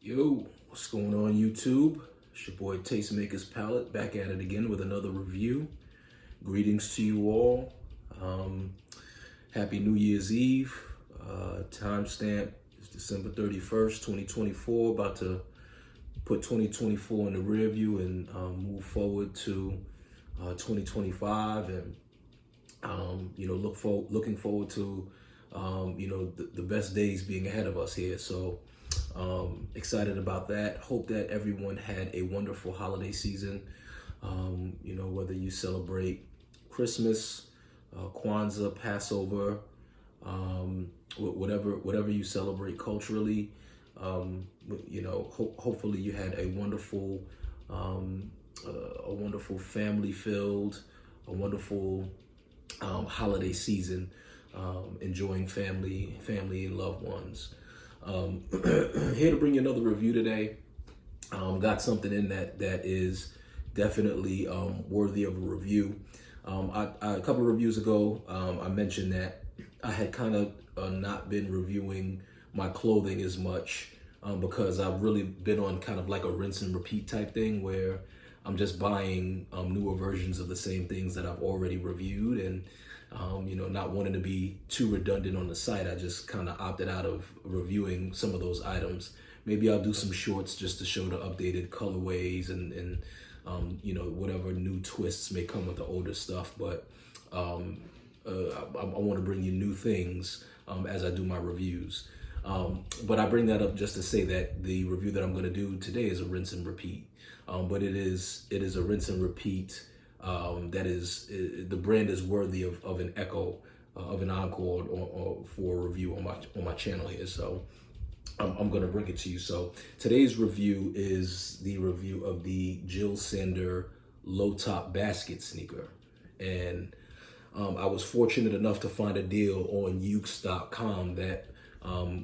Yo, what's going on YouTube? It's your boy Tastemakers Palette back at it again with another review. Greetings to you all. Happy New Year's Eve. Timestamp is December 31st, 2024. About to put 2024 in the rear view and move forward to 2025 and looking forward to the best days being ahead of us here. So excited about that. Hope that everyone had a wonderful holiday season. Whether you celebrate Christmas, Kwanzaa, Passover, whatever you celebrate culturally, hopefully you had a wonderful family-filled, a wonderful holiday season, enjoying family and loved ones. Here to bring you another review today. Got something in that is definitely worthy of a review. A couple of reviews ago, I mentioned that I had kind of not been reviewing my clothing as much because I've really been on kind of like a rinse and repeat type thing where I'm just buying newer versions of the same things that I've already reviewed, and not wanting to be too redundant on the site, I just kind of opted out of reviewing some of those items. Maybe I'll do some shorts just to show the updated colorways and whatever new twists may come with the older stuff. But I want to bring you new things as I do my reviews. But I bring that up just to say that the review that I'm going to do today is a rinse and repeat. But it is a rinse and repeat. The brand is worthy of an echo, of an encore, or for a review on my channel here. So I'm going to bring it to you. So today's review is the review of the Jill Sander low top basket sneaker, and I was fortunate enough to find a deal on ukes.com that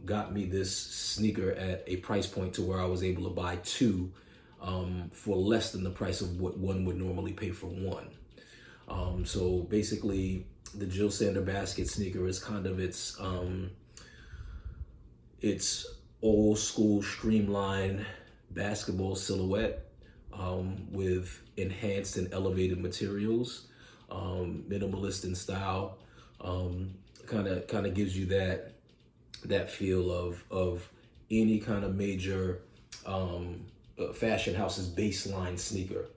got me this sneaker at a price point to where I was able to buy two for less than the price of what one would normally pay for one. So basically, the Jill Sander basket sneaker is kind of its old school streamlined basketball silhouette with enhanced and elevated materials, minimalist in style. Kind of gives you that feel of any kind of major fashion house's baseline sneaker.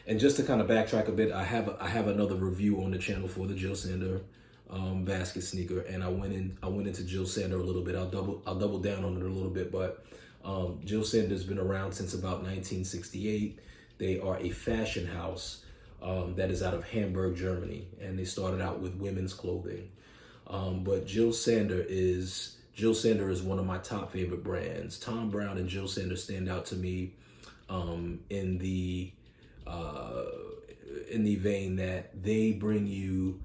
And just to kind of backtrack a bit, I have another review on the channel for the Jill Sander basket sneaker, and I went into Jill Sander a little bit. I'll double down on it a little bit, but Jill Sander's been around since about 1968. They are a fashion house that is out of Hamburg, Germany, and they started out with women's clothing. But Jill Sander is one of my top favorite brands. Tom Brown and Jill Sander stand out to me in the vein that they bring you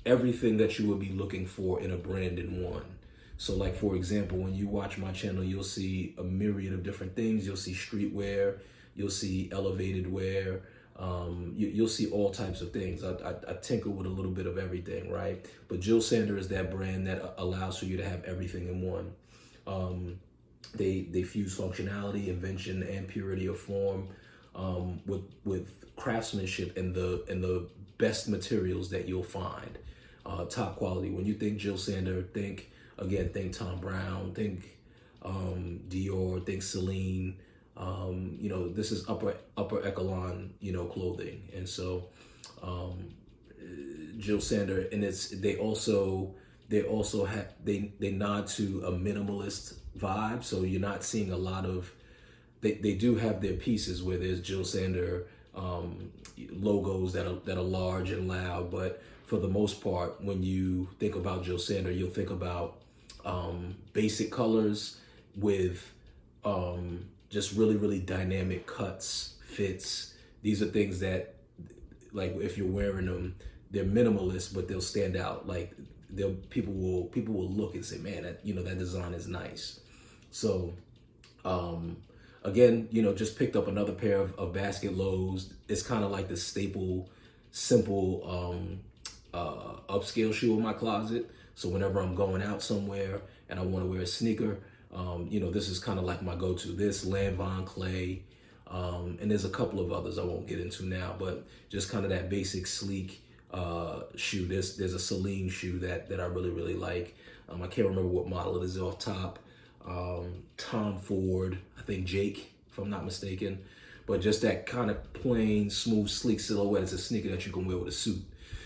everything that you would be looking for in a brand in one. So like, for example, when you watch my channel, you'll see a myriad of different things. You'll see streetwear, you'll see elevated wear, you'll see all types of things. I tinker with a little bit of everything, right? But Jill Sander is that brand that allows for you to have everything in one. They fuse functionality, invention, and purity of form with craftsmanship and the best materials that you'll find. Top quality. When you think Jill Sander, think Tom Brown, think Dior, think Celine. This is upper echelon, clothing. And so Jill Sander, and they nod to a minimalist vibe. So you're not seeing a lot of, they do have their pieces where there's Jill Sander logos that are large and loud, but for the most part, when you think about Jill Sander, you'll think about basic colors with just really, really dynamic cuts, fits. These are things that, like, if you're wearing them, they're minimalist, but they'll stand out. Like, people will look and say, man, that design is nice. So again, just picked up another pair of basket lows. It's kind of like the staple, simple upscale shoe in my closet. So whenever I'm going out somewhere and I want to wear a sneaker, You know, this is kind of like my go-to. This, Lanvin Clay, and there's a couple of others I won't get into now, but just kind of that basic sleek shoe. There's a Celine shoe that I really like. I can't remember what model it is off top. Tom Ford, I think Jake, if I'm not mistaken. But just that kind of plain, smooth, sleek silhouette is a sneaker that you can wear with a suit.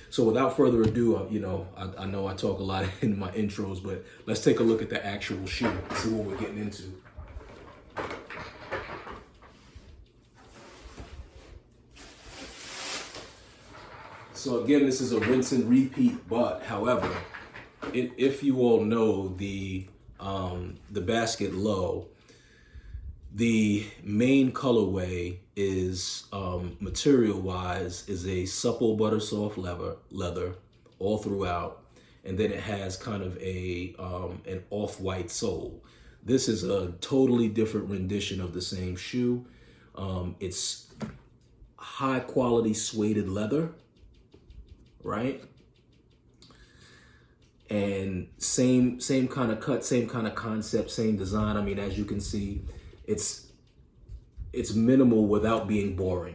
So without further ado, you know I talk a lot in my intros, but let's take a look at the actual shoe, see what we're getting into. So again, this is a rinse and repeat, but however, if you all know the basket low, the main colorway is material-wise is a supple butter soft leather all throughout, and then it has kind of an off-white sole. This is a totally different rendition of the same shoe. It's high quality suede leather, right? And same kind of cut, same kind of concept, same design. I mean, as you can see, it's minimal without being boring.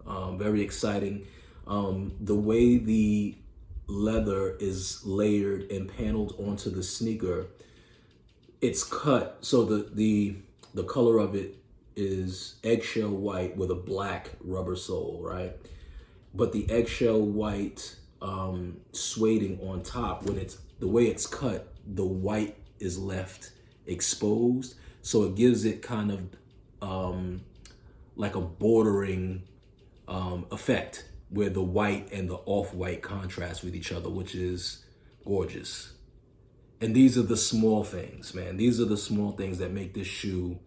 Very exciting. The way the leather is layered and paneled onto the sneaker, it's cut so the color of it is eggshell white with a black rubber sole, right? But the eggshell white sueding on top, when it's the way it's cut, the white is left exposed, so it gives it kind of like a bordering effect where the white and the off-white contrast with each other, which is gorgeous. And these are the small things, man. These are the small things that make this shoe,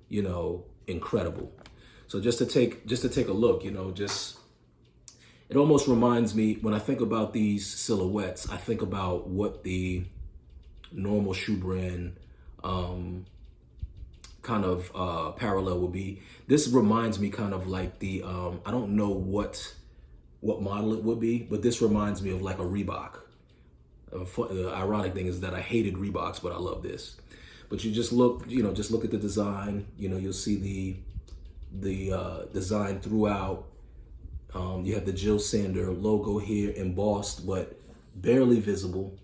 you know, incredible. So just to take a look, you know, it almost reminds me, when I think about these silhouettes, I think about what the normal shoe brand kind of parallel would be. This reminds me kind of like the, I don't know what model it would be, but this reminds me of like a Reebok. The ironic thing is that I hated Reeboks, but I love this. But you just look, you know, just look at the design. You know, you'll see the design throughout. You have the Jill Sander logo here embossed, but barely visible.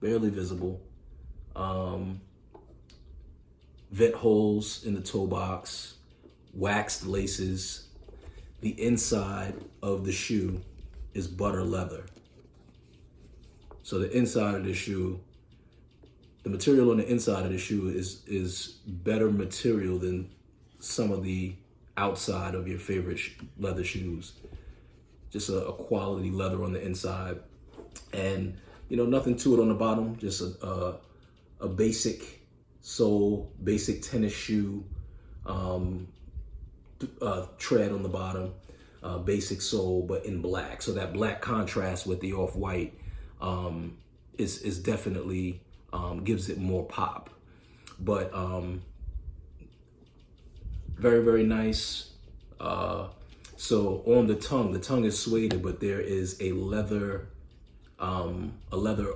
Barely visible. Vent holes in the toe box, waxed laces. The inside of the shoe is butter leather. So the inside of the shoe, the material on the inside of the shoe is better material than some of the outside of your favorite leather shoes. Just a quality leather on the inside, and you know, nothing to it on the bottom. Just a basic sole, basic tennis shoe, tread on the bottom, basic sole, but in black. So that black contrast with the off-white is definitely gives it more pop. But very nice. So on the tongue is suede, but there is a leather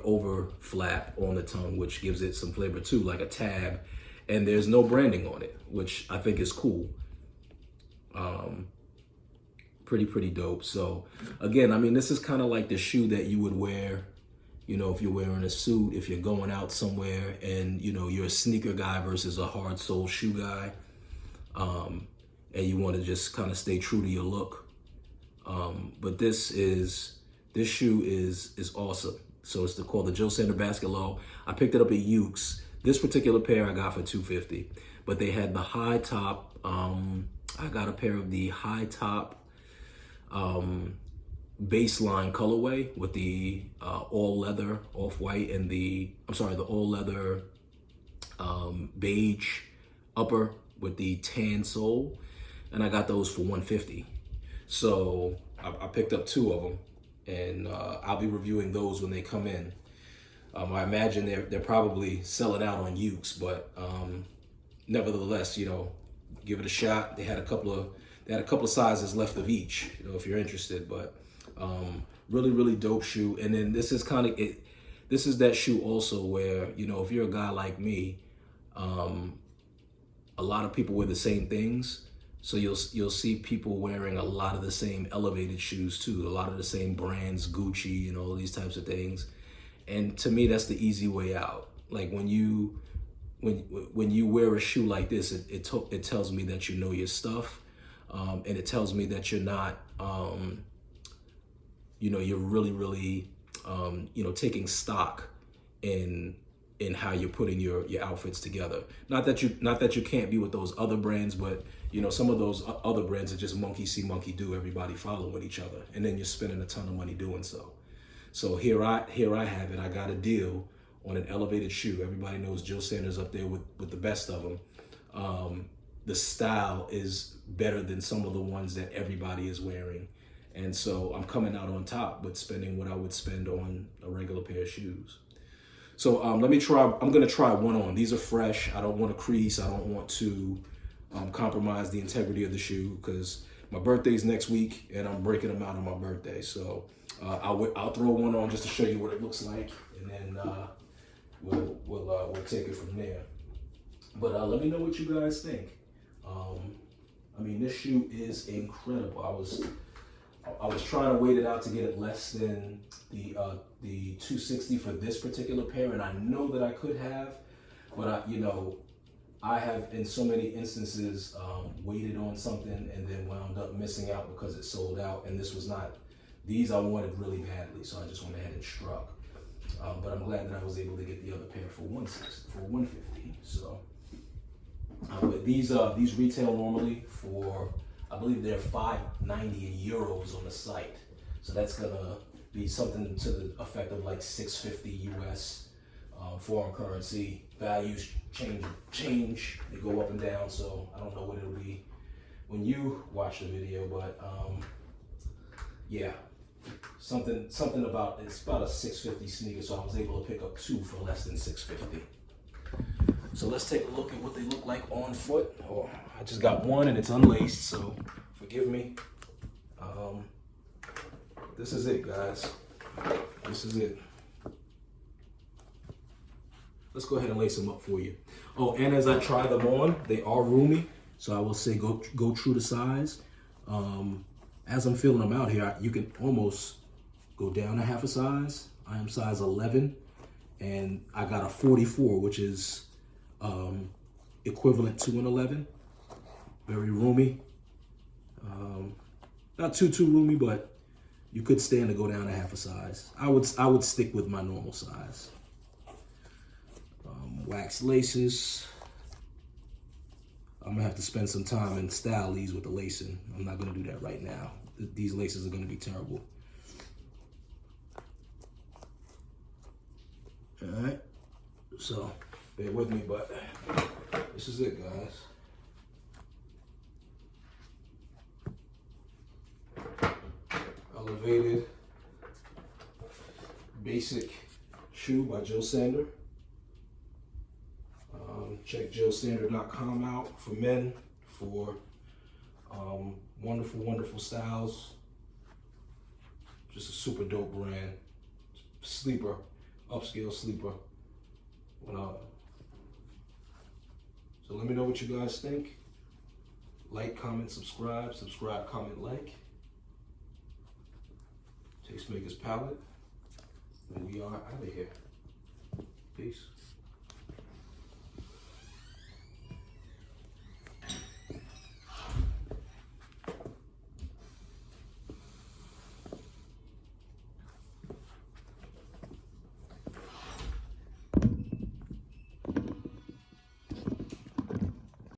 over flap on the tongue, which gives it some flavor too, like a tab. And there's no branding on it, which I think is cool. Pretty dope. So again, I mean, this is kind of like the shoe that you would wear, you know, if you're wearing a suit, if you're going out somewhere and, you know, you're a sneaker guy versus a hard sole shoe guy. And you want to just kind of stay true to your look. But this shoe is awesome. So it's called the Jill Sander Basket Low. I picked it up at Ukes. This particular pair I got for $250, but they had the high top. I got a pair of the high top baseline colorway with the all leather off-white and the all leather beige upper with the tan sole, and I got those for $150. So I picked up two of them, and I'll be reviewing those when they come in. I imagine they're probably selling out on Ukes, but nevertheless, you know, give it a shot. They had a couple of sizes left of each, you know, if you're interested. But really dope shoe. And then this is kind of it. This is that shoe also where, you know, if you're a guy like me, A lot of people wear the same things. So you'll see people wearing a lot of the same elevated shoes too, a lot of the same brands, Gucci and all these types of things. And to me, that's the easy way out. Like when you wear a shoe like this, it tells me that you know your stuff, and it tells me that you're not, you're really, taking stock in how you're putting your outfits together. Not that you can't be with those other brands, but some of those other brands are just monkey see, monkey do, everybody following each other, and then you're spending a ton of money doing so. So here I have it. I got a deal on an elevated shoe. Everybody knows Joe Sanders up there with the best of them. The style is better than some of the ones that everybody is wearing. And so I'm coming out on top with spending what I would spend on a regular pair of shoes. So I'm going to try one on. These are fresh. I don't want to crease. I don't want to compromise the integrity of the shoe because my birthday's next week and I'm breaking them out on my birthday. So I'll throw one on just to show you what it looks like, and then we'll take it from there. But let me know what you guys think. This shoe is incredible. I was trying to wait it out to get it less than the $260 for this particular pair, and I know that I could have, but I have in so many instances waited on something and then wound up missing out because it sold out, and these I wanted really badly, so I just went ahead and struck. But I'm glad that I was able to get the other pair for $150. So but these retail normally for, I believe they're $5.90 in euros on the site. So that's gonna be something to the effect of like $6.50 US. Foreign currency values change, they go up and down. So I don't know what it'll be when you watch the video, but yeah, something about, it's about a $6.50 sneaker. So I was able to pick up two for less than $6.50. So let's take a look at what they look like on foot. Oh, I just got one and it's unlaced, so forgive me. This is it, guys. This is it. Let's go ahead and lace them up for you. Oh, and as I try them on, they are roomy, so I will say go true to size. As I'm feeling them out here, you can almost go down a half a size. I am size 11, and I got a 44, which is equivalent to an 11. Very roomy. Not too roomy, but you could stand to go down a half a size. I would stick with my normal size. Wax laces. I'm gonna have to spend some time and style these with the lacing. I'm not gonna do that right now. These laces are gonna be terrible. All right, so bear with me, but this is it, guys. Elevated basic shoe by Joe Sander. Check joesander.com out for men for wonderful styles. Just a super dope brand. Sleeper, upscale sleeper. So let me know what you guys think. Like, comment, subscribe, comment, like. Tastemakers Palette. And we are out of here. Peace.